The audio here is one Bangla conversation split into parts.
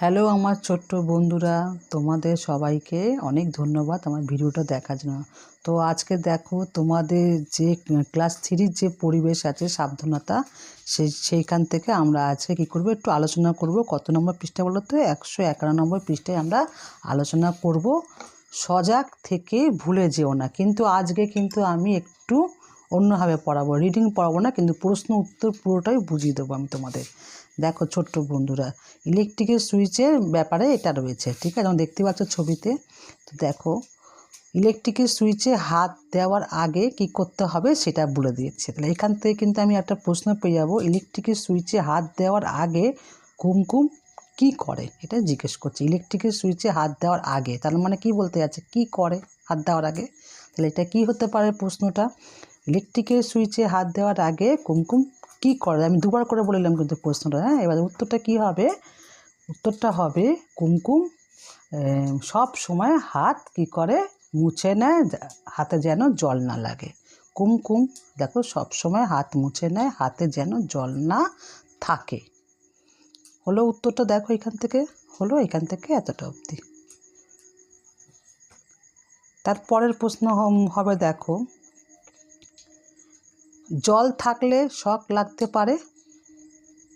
হ্যালো আমার ছোট্ট বন্ধুরা, তোমাদের সবাইকে অনেক ধন্যবাদ আমার ভিডিওটা দেখার জন্য। তো আজকে দেখো তোমাদের যে ক্লাস 3 যে পরিবেশ আছে সাবধানতা, সেইখান থেকে আমরা আজকে কী করবো একটু আলোচনা করব। কত নম্বর পৃষ্ঠা বলো তো? 151 নম্বর পৃষ্ঠায় আমরা আলোচনা করব সজাগ থেকে ভুলে যেও না। কিন্তু আজকে কিন্তু আমি একটু অন্যভাবে পড়াবো, রিডিং পড়াবো না, কিন্তু প্রশ্ন উত্তর পুরোটাই বুঝিয়ে দেবো আমি তোমাদের। দেখো ছোট্ট বন্ধুরা, ইলেকট্রিকের সুইচের ব্যাপারে এটা রয়েছে, ঠিক আছে? যেমন দেখতে পাচ্ছ ছবিতে। তো দেখো, ইলেকট্রিকের সুইচে হাত দেওয়ার আগে কি করতে হবে সেটা বলে দিয়েছে। তাহলে এখান থেকে কিন্তু আমি একটা প্রশ্ন পেয়ে যাবো, ইলেকট্রিকের সুইচে হাত দেওয়ার আগে কুমকুম কি করে, এটা জিজ্ঞেস করছে। ইলেকট্রিকের সুইচে হাত দেওয়ার আগে, তার মানে কি বলতে যাচ্ছে, কি করে হাত দেওয়ার আগে? তাহলে এটা কি হতে পারে প্রশ্নটা? ইলেকট্রিকের সুইচে হাত দেওয়ার আগে কুমকুম কি করে? আমি দুবার করে বললাম কিন্তু প্রশ্নটা। হ্যাঁ, এবার উত্তরটা কি হবে? উত্তরটা হবে কুমকুম সব সময় হাত কি করে, মুছে নেয়, হাতে যেন জল না লাগে। কুমকুম দেখো সব সময় হাত মুছে নেয়, হাতে যেন জল না থাকে। হলো উত্তরটা? দেখো এখান থেকে হলো, এখান থেকে এতটা অবধি। তারপরের প্রশ্ন হবে, দেখো, জল থাকলে শক লাগতে পারে,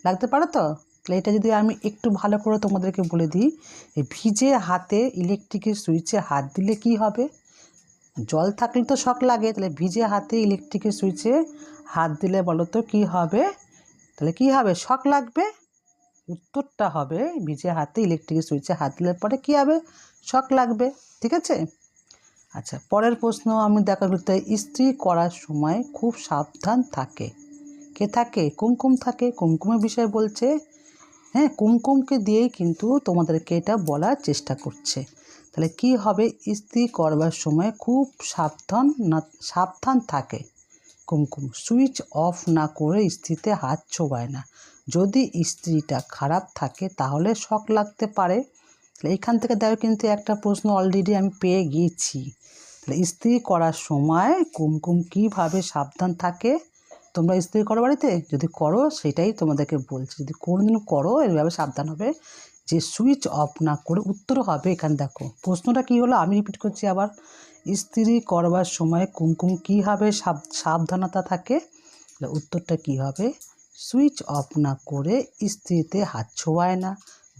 লাগতে পারে তো? তাহলে এটা যদি আমি একটু ভালো করে তোমাদেরকে বলে দিই, ভিজে হাতে ইলেকট্রিকের সুইচে হাত দিলে কি হবে? জল থাকলে তো শক লাগে, তাহলে ভিজে হাতে ইলেকট্রিকের সুইচে হাত দিলে বলো তো কী হবে? তাহলে কি হবে? শক লাগবে। উত্তরটা হবে ভিজে হাতে ইলেকট্রিকের সুইচে হাত দিলে পরে কী হবে? শক লাগবে, ঠিক আছে? আচ্ছা, পরের প্রশ্ন আমি দেখা করতে, ইস্ত্রি করার সময় খুব সাবধান থাকে। কে থাকে? কুমকুম থাকে। কুমকুমের বিষয়ে বলছে। হ্যাঁ, কুমকুমকে দিয়েই কিন্তু তোমাদেরকে এটা বলার চেষ্টা করছে। তাহলে কি হবে? ইস্ত্রি করবার সময় খুব সাবধান থাকে কুমকুম। সুইচ অফ না করে ইস্ত্রিতে হাত ছোঁয়ায় না। যদি ইস্ত্রিটা খারাপ থাকে তাহলে শক লাগতে পারে। তাহলে এইখান থেকে দেখো কিন্তু একটা প্রশ্ন অলরেডি আমি পেয়ে গিয়েছি। তাহলে ইস্ত্রি করার সময় কুমকুম কীভাবে সাবধান থাকে? তোমরা ইস্ত্রি করো বাড়িতে? যদি করো সেটাই তোমাদেরকে বলছি। যদি কোনোদিন করো এইভাবে সাবধান হবে যে সুইচ অফ না করে। উত্তর হবে এখানে, দেখো প্রশ্নটা কী হলো, আমি রিপিট করছি আবার। ইস্ত্রি করবার সময় কুমকুম কীভাবে সাবধানতা থাকে? উত্তরটা কী হবে? সুইচ অফ না করে ইস্ত্রিতে হাত ছোঁয়ায় না।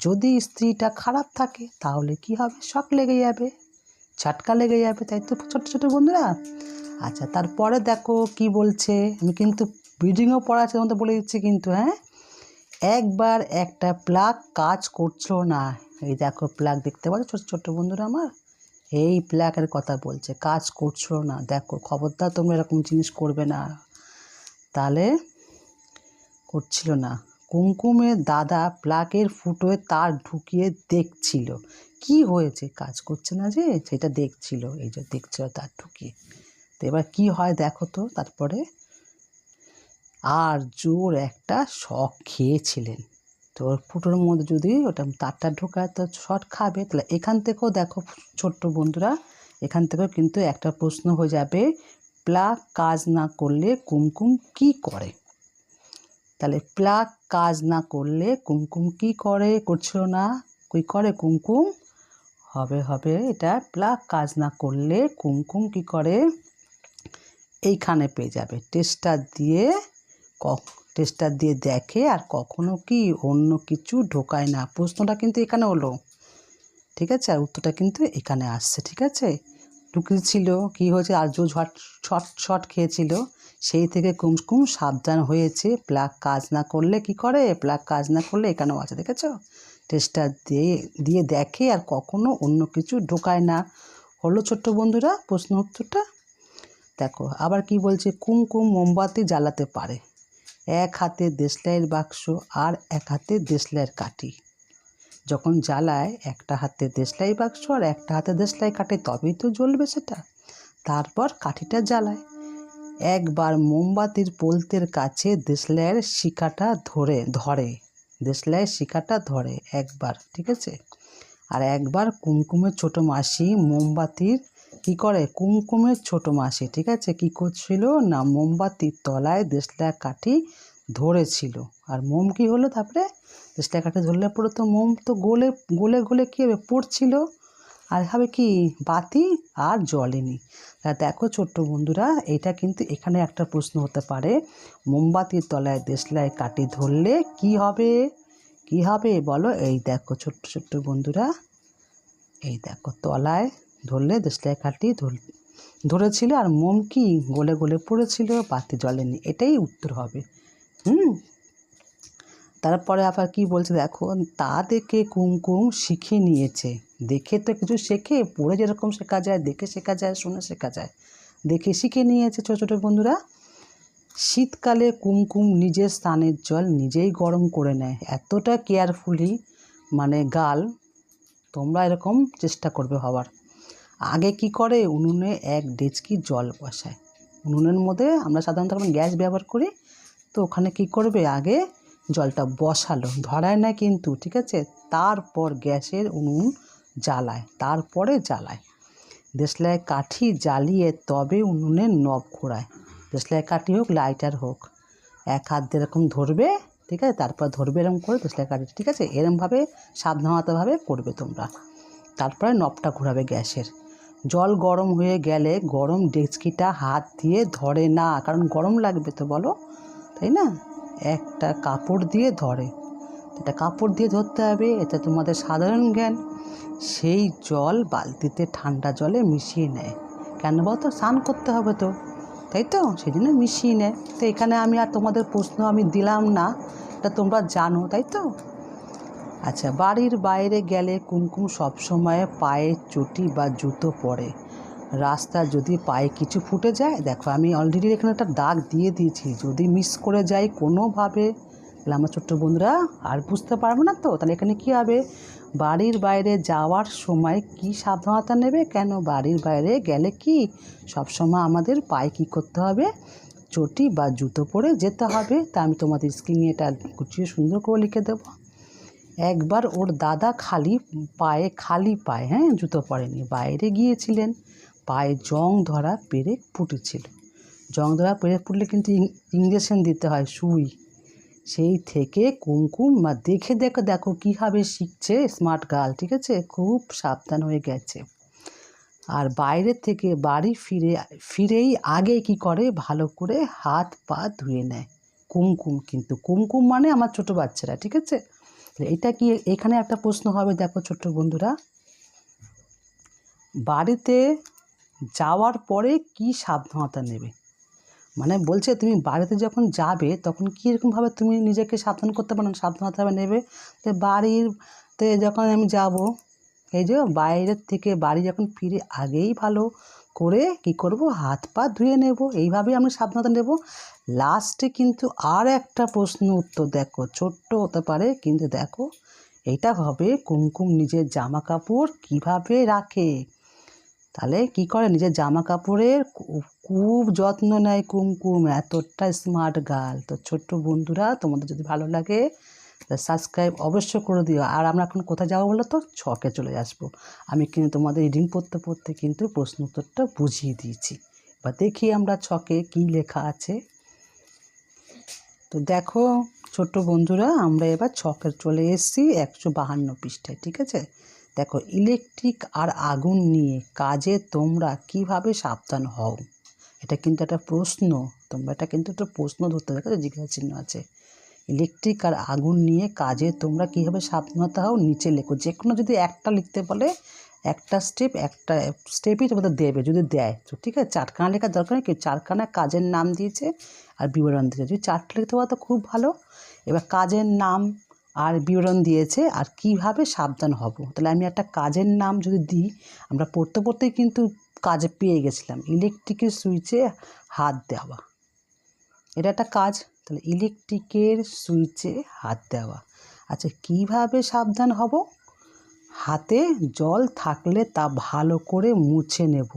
যদি ইস্ত্রিটা খারাপ থাকে তাহলে কি হবে? শক লেগে যাবে, ঝাটকা লেগে যাবে, তাই তো ছোটো ছোটো বন্ধুরা? আচ্ছা, তারপরে দেখো কি বলছে। আমি কিন্তু রিডিংও পড়াচ্ছি, তোমাদের বলে দিচ্ছি কিন্তু। হ্যাঁ, একবার একটা প্লাগ কাজ করছিল না। এই দেখো প্লাগ দেখতে পাচ্ছ ছোটো ছোটো বন্ধুরা আমার, এই প্লাগের কথা বলছে, কাজ করছিল না। দেখো খবরদার তোমরা এরকম জিনিস করবে না। তাহলে করছিল না। কুমকুমের দাদা প্লাগের ফুটোয় তার ঢুকিয়ে দেখছিল। কি হয়েছে? কাজ করছে না যে, সেটা দেখছিল। এই যে দেখছিল তার ঢুকিয়ে। তো এবার কি হয় দেখো তো তারপরে। আর জোর একটা শক খেয়েছিলেন। তো ওর ফুটোর মধ্যে যদি ওটা তারটা ঢোকায় তো শক খাবে। তাহলে এখান থেকেও দেখো ছোট্ট বন্ধুরা, এখান থেকেও কিন্তু একটা প্রশ্ন হয়ে যাবে, প্লাগ কাজ না করলে কুমকুম কি করে? তাহলে প্লাগ কাজ না করলে কুমকুম কি করে? করছিল না, কি করে কুমকুম? হবে এটা, প্লাগ কাজ না করলে কুমকুম কি করে? এইখানে পেয়ে যাবে, টেস্টার দিয়ে দেখে আর কখনো কি অন্য কিছু ঢোকায় না। প্রশ্নটা কিন্তু এখানে হলো, ঠিক আছে? আর উত্তরটা কিন্তু এখানে আসছে, ঠিক আছে? ঢুকেছিল, কি হয়েছে, আর জো শট খেয়েছিল, সেই থেকে কুমকুম সাবধান হয়েছে। প্লাগ কাজ না করলে কি করে? প্লাগ কাজ না করলে এখানেও আছে, দেখেছ? টেস্টার দিয়ে দেখে আর কখনো অন্য কিছু ঢোকায় না। হলো ছোট্ট বন্ধুরা প্রশ্ন উত্তরটা? দেখো আবার কি বলছে, কুমকুম মোমবাতি জ্বালাতে পারে। এক হাতে দেশলাইয়ের বাক্স আর এক হাতে দেশলাইয়ের কাঠি। যখন জ্বালায় একটা হাতে দেশলাই বাক্স আর একটা হাতে দেশলাই কাঠি, তবেই তো জ্বলবে সেটা। তারপর কাঠিটা জ্বালায়। একবার মোমবাতির পোলতের কাছে দেশলাইয়ের শিখাটা ধরে দেশলাইয়ের শিখাটা ধরে একবার, ঠিক আছে? আর একবার কুমকুমের ছোটো মাসি মোমবাতির কি করে? কুমকুমের ছোটো মাসি, ঠিক আছে, কি করছিল না, মোমবাতির তলায় দেশলাই কাঠি ধরেছিল। আর মোম কি হলো? তারপরে দেশলাই কাঠি ধরলে পরে তো মোম তো গলে গলে গলে কী হবে, পড়ছিল, আর হবে কি বাতি আর জ্বলেনি। তা দেখো ছোট্ট বন্ধুরা, এটা কিন্তু এখানে একটা প্রশ্ন হতে পারে, মোমবাতির তলায় দেশলাই কাঠি ধরলে কি হবে, কি হবে বলো? এই দেখো ছোট্ট ছোট্ট বন্ধুরা, এই দেখো তলায় ধরলে দেশলাই কাঠি ধরেছিল আর মোম কি গলে গলে পড়েছিল, বাতি জ্বলেনি, এটাই উত্তর হবে। তারপরে আবার কি বলছে দেখো, তা দেখে কুমকুম শিখে নিয়েছে। দেখে তো কিছু শেখে, পড়ে যেরকম শেখা যায়, দেখে শেখা যায়, শুনে শেখা যায়, দেখে শিখে নিয়েছে ছোটো ছোটো বন্ধুরা। শীতকালে কুমকুম নিজের স্নানের জল নিজেই গরম করে নেয়। এতটা কেয়ারফুলি মানে গাল, তোমরা এরকম চেষ্টা করবে হওয়ার। আগে কি করে, উনুনে এক ডেচকি জল বসায়। উনুনের মধ্যে আমরা সাধারণত এখন গ্যাস ব্যবহার করি, তো ওখানে কি করবে, আগে জলটা বসালো, ধরায় না কিন্তু, ঠিক আছে। তারপর গ্যাসের উনুন জ্বালায়, তারপরে জ্বালায় দেশলাই কাঠি জ্বালিয়ে, তবে উনুনের নব ঘোরায়। দেশলাই কাঠি হোক লাইটার হোক, এক হাত দিয়ে এরকম ধরবে, ঠিক আছে, তারপর ধরবে এরকম করে দেশলাই কাঠি, ঠিক আছে, এরমভাবে সাবধানতাভাবে করবে তোমরা। তারপরে নবটা ঘোরাবে গ্যাসের। জল গরম হয়ে গেলে গরম ডেচকিটা হাত দিয়ে ধরে না, কারণ গরম লাগবে তো বলো, তাই না, একটা কাপড় দিয়ে ধরে। এটা কাপড় দিয়ে ধরতে হবে, এটা তোমাদের সাধারণ জ্ঞান। সেই জল বালতিতে ঠান্ডা জলে মিশিয়ে নেয়। কেন বলতো, স্নান করতে হবে তো, তাই তো, সেই জন্য মিশিয়ে নেয়। তো এখানে আমি আর তোমাদের প্রশ্ন আমি দিলাম না, এটা তোমরা জানো, তাই তো। আচ্ছা, বাড়ির বাইরে গেলে কুমকুম সবসময় পায়ে চটি বা জুতো পরে। রাস্তা যদি পায়ে কিছু ফুটে যায়, দেখো আমি অলরেডি এখানে একটা দাগ দিয়ে দিয়েছি, যদি মিস করে যাই কোনোভাবে, তাহলে আমার ছোট্ট বন্ধুরা আর বুঝতে পারবো না তো। তাহলে এখানে কী হবে, বাড়ির বাইরে যাওয়ার সময় কি সাবধানতা নেবে, কেন বাড়ির বাইরে গেলে কি সবসময় আমাদের পায়ে কী করতে হবে, চটি বা জুতো পরে যেতে হবে। তা আমি তোমাদের স্ক্রিনে এটা গুছিয়ে সুন্দর করে লিখে দেবো। একবার ওর দাদা খালি পায়ে, হ্যাঁ, জুতো পরেনি, বাইরে গিয়েছিলেন, পায়ে জং ধরা পেরেক ফুটেছিল। জং ধরা পেরেক ফুটলে কিন্তু ইঞ্জেকশন দিতে হয়, সুই। সেই থেকে কুমকুম দেখে দেখো দেখো কীভাবে শিখছে, স্মার্ট গার্ল, ঠিক আছে, খুব সাবধান হয়ে গেছে। আর বাইরে থেকে বাড়ি ফিরেই আগে কি করে, ভালো করে হাত পা ধুয়ে নেয় কুমকুম। কিন্তু কুমকুম মানে আমার ছোটো বাচ্চারা, ঠিক আছে। এটা কি, এখানে একটা প্রশ্ন হবে, দেখো ছোট্ট বন্ধুরা, বাড়িতে যাওয়ার পরে কি সাবধানতা নেবে, মানে বলছে তুমি বাড়িতে যখন যাবে তখন কীরকমভাবে তুমি নিজেকে সাবধান করতে পারো, সাবধানতা নেবে। তো বাড়িতে যখন আমি যাব, এই যে বাইরের থেকে বাড়ি যখন ফিরে আগেই ভালো করে কি করব, হাত পা ধুয়ে নেব, এইভাবেই আমি সাবধানতা নেব। লাস্টে কিন্তু আর একটা প্রশ্ন উত্তর দেখো, ছোট্ট হতে পারে কিন্তু দেখো, এইটা হবে কুমকুম নিজের জামা কাপড় কীভাবে রাখে। তাহলে কি করে, নিজের জামা কাপড়ের খুব যত্ন নেয় কুমকুম, এতটা স্মার্ট গার্ল। তো ছোট্ট বন্ধুরা, তোমাদের যদি ভালো লাগে সাবস্ক্রাইব অবশ্য করে দিও। আর আমরা এখন কোথায় যাবো বলো তো, ছকে চলে আসবো। আমি কিন্তু তোমাদের রিডিং পড়তে পড়তে কিন্তু প্রশ্ন উত্তরটা বুঝিয়ে দিয়েছি। বা দেখি আমরা ছকে কি লেখা আছে। তো দেখো ছোট্ট বন্ধুরা, আমরা এবার ছকে চলে এসেছি 152 পৃষ্ঠায়, ঠিক আছে। দেখো, ইলেকট্রিক আর আগুন নিয়ে কাজে তোমরা কিভাবে সাবধান হও। এটা কিন্তু একটা প্রশ্ন, তোমরা এটা কিন্তু একটা প্রশ্ন ধরতে, দেখো জিজ্ঞাসা চিহ্ন আছে। ইলেকট্রিক আর আগুন নিয়ে কাজে তোমরা কীভাবে সাবধানতা হও, নিচে লেখো। যে কোনো যদি একটা লিখতে বলে, একটা স্টেপই তোমাদের দেবে, যদি দেয় তো ঠিক আছে। চারখানা লেখার দরকার নেই, কেউ চারখানা কাজের নাম দিয়েছে আর বিবরণ দিয়েছে, যদি চারটে লিখতে পারো তো খুব ভালো। এবার কাজের নাম আর বিবরণ দিয়েছে আর কিভাবে সাবধান হব। তাহলে আমি একটা কাজের নাম যদি দিই, আমরা পড়তে পড়তেই কিন্তু কাজে পেয়ে গেছিলাম, ইলেকট্রিকের সুইচে হাত দেওয়া, এটা একটা কাজ। তাহলে ইলেকট্রিকের সুইচে হাত দেওয়া। আচ্ছা, কিভাবে সাবধান হব, হাতে জল থাকলে তা ভালো করে মুছে নেব,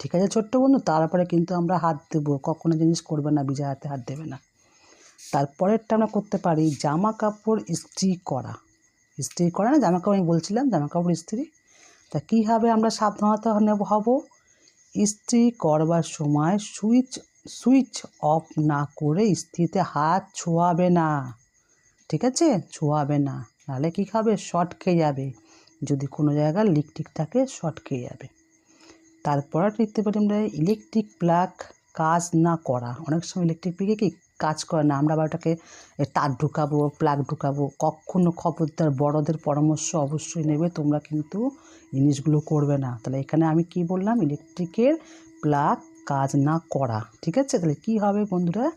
ঠিক আছে ছোট্ট বন্ধু। তারপরে কিন্তু আমরা হাত দেবো, কখনো জিনিস করবে না, ভিজা হাতে হাত দেবে না। তারপরেরটা আমরা করতে পারি জামা কাপড় ইস্ত্রি করা। ইস্ত্রি করা না, জামা কাপড় আমি বলছিলাম, জামা কাপড় ইস্ত্রি। তা কীভাবে আমরা সাবধানতা হব, ইস্ত্রি করবার সময় সুইচ অফ না করে ইস্ত্রিতে হাত ছোঁয়াবে না, ঠিক ঠিক আছে, ছোঁয়াবে না, নাহলে কী খাবে, শর্ট খেয়ে যাবে। যদি কোনো জায়গায় লিক টিক থাকে শর্ট খেয়ে যাবে। তারপর দেখতে পারি আমরা ইলেকট্রিক প্লাগ কাজ না করা। অনেক সময় ইলেকট্রিক প্লাগে কি কাজ করে না, আমরা আবার ওটাকে তার ঢুকাবো, প্লাগ ঢুকাবো। কখনো খবরদার বড়দের পরামর্শ অবশ্যই নেবে, তোমরা কিন্তু জিনিসগুলো করবে না। তাহলে এখানে আমি কি বললাম, ইলেকট্রিকের প্লাগ কাজ না করা। ঠিক আছে, তাহলে কি হবে বন্ধুরা,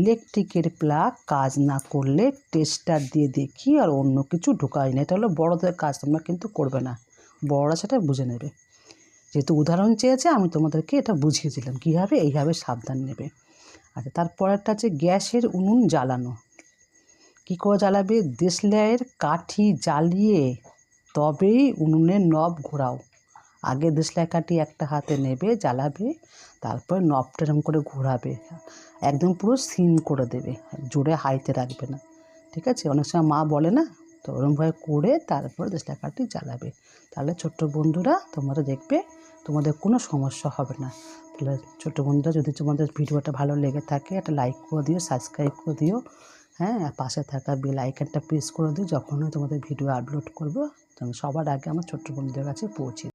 ইলেকট্রিকের প্লাগ কাজ না করলে টেস্টার দিয়ে দেখি আর অন্য কিছু ঢোকাই না। এটা হলো বড়দের কাজ, তোমরা কিন্তু করবে না, বড়রা সেটা বুঝে নেবে। যেহেতু উদাহরণ চেয়েছে আমি তোমাদেরকে এটা বুঝিয়ে দিলাম কীভাবে এইভাবে সাবধান নেবে। আচ্ছা, তারপরেরটা আছে গ্যাসের উনুন জ্বালানো। কী করে জ্বালাবে, দেশলাইয়ের কাঠি জ্বালিয়ে তবেই উনুনের নব ঘোরাও। আগে দেশলাই কাঠি একটা হাতে নেবে, জ্বালাবে, তারপর নবটা এরকম করে ঘোরাবে, একদম পুরো সিম করে দেবে, জোরে হাইতে রাখবে না। ঠিক আছে, অনেক সময় মা বলে না, তো ওরকমভাবে করে তারপরে দেশলাই কাঠি জ্বালাবে। তাহলে ছোট্ট বন্ধুরা তোমরা দেখবে তোমাদের কোনো সমস্যা হবে না। তাহলে ছোটো বন্ধুরা, যদি তোমাদের ভিডিওটা ভালো লেগে থাকে একটা লাইক করে দিও, সাবস্ক্রাইব করে দিও, হ্যাঁ, পাশে থাকা বেল আইকনটা প্রেস করে দিও। যখনই তোমাদের ভিডিও আপলোড করবো তখন সবার আগে আমার ছোট্ট বন্ধুদের কাছে পৌঁছে